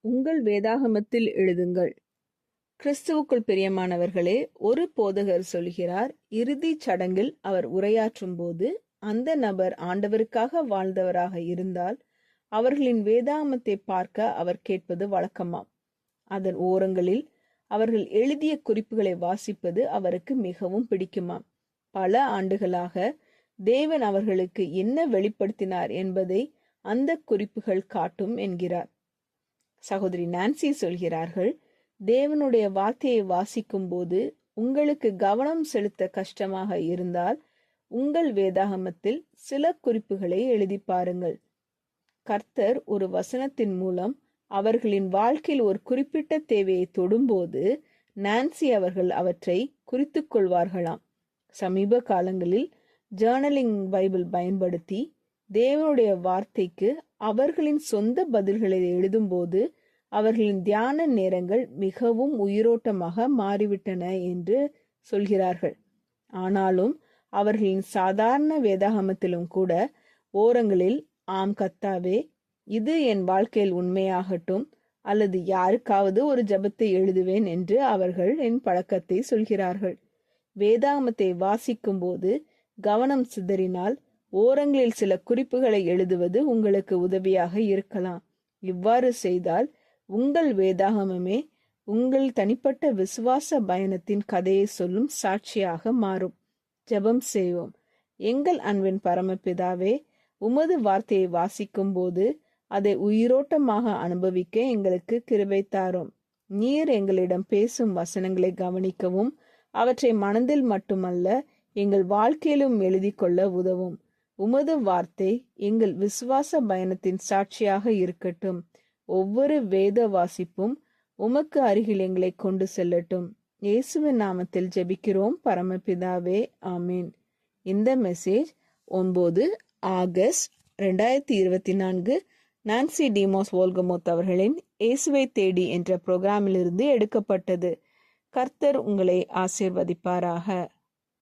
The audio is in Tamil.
உங்கள் வேதாகமத்தில் எழுதுங்கள். கிறிஸ்துவுக்குள் பிரியமானவர்களே, ஒரு போதகர் சொல்கிறார், இறுதிச் சடங்கில் அவர் உரையாற்றும் போது அந்த நபர் ஆண்டவருக்காக வாழ்ந்தவராக இருந்தால் அவர்களின் வேதாகமத்தை பார்க்க அவர் கேட்பது வழக்கமாம். அதன் ஓரங்களில் அவர்கள் எழுதிய குறிப்புகளை வாசிப்பது அவருக்கு மிகவும் பிடிக்குமாம். பல ஆண்டுகளாக தேவன் அவர்களுக்கு என்ன வெளிப்படுத்தினார் என்பதை அந்த குறிப்புகள் காட்டும் என்கிறார். சகோதரி நான்சி சொல்கிறார்கள், தேவனுடைய வார்த்தையை வாசிக்கும் போது உங்களுக்கு கவனம் செலுத்த கஷ்டமாக இருந்தால் உங்கள் வேதாகமத்தில் சில குறிப்புகளை எழுதி பாருங்கள். கர்த்தர் ஒரு வசனத்தின் மூலம் அவர்களின் வாழ்க்கையில் ஒரு குறிப்பிட்ட தேவையை தொடும்போது நான்சி அவர்கள் அவற்றை குறித்துக் கொள்வார்களாம். சமீப காலங்களில் ஜேர்னலிங் பைபிள் பயன்படுத்தி தேவனுடைய வார்த்தைக்கு அவர்களின் சொந்த பதில்களை எழுதும்போது அவர்களின் தியான நேரங்கள் மிகவும் உயிரோட்டமாக மாறிவிட்டன என்று சொல்கிறார்கள். ஆனாலும் அவர்களின் சாதாரண வேதாகமத்திலும் கூட ஓரங்களில், ஆம் கர்த்தாவே, இது என் வாழ்க்கையில் உண்மையாகட்டும், அல்லது யாருக்காவது ஒரு ஜெபத்தை எழுதுவேன் என்று அவர்கள் என் பழக்கத்தை சொல்கிறார்கள். வேதாகமத்தை வாசிக்கும் போது கவனம் சிதறினால் ஓரங்களில் சில குறிப்புகளை எழுதுவது உங்களுக்கு உதவியாக இருக்கலாம். இவ்வாறு செய்தால் உங்கள் வேதாகமமே உங்கள் தனிப்பட்ட விசுவாச பயணத்தின் கதையை சொல்லும் சாட்சியாக மாறும். ஜெபம் செய்வோம். எங்கள் அன்பின் பரமபிதாவே, உமது வார்த்தையை வாசிக்கும் போது அதை உயிரோட்டமாக அனுபவிக்க எங்களுக்கு கிருபை தாரும். நீர் எங்களிடம் பேசும் வசனங்களை கவனிக்கவும் அவற்றை மனதில் மட்டுமல்ல எங்கள் வாழ்க்கையிலும் எழுதி கொள்ள உதவும். உமது வார்த்தை எங்கள் விசுவாச பயணத்தின் சாட்சியாக இருக்கட்டும். ஒவ்வொரு வேத வாசிப்பும் உமக்கு அருகில் எங்களை கொண்டு செல்லட்டும். இயேசுவின் நாமத்தில் ஜெபிக்கிறோம் பரமபிதாவே, ஆமீன். இந்த மெசேஜ் 9 ஆகஸ்ட் 2024 நான்சி டிமோஸ் வோல்கமோத் அவர்களின் இயேசுவை தேடி என்ற புரோகிராமிலிருந்து எடுக்கப்பட்டது. கர்த்தர் உங்களை ஆசீர்வதிப்பாராக.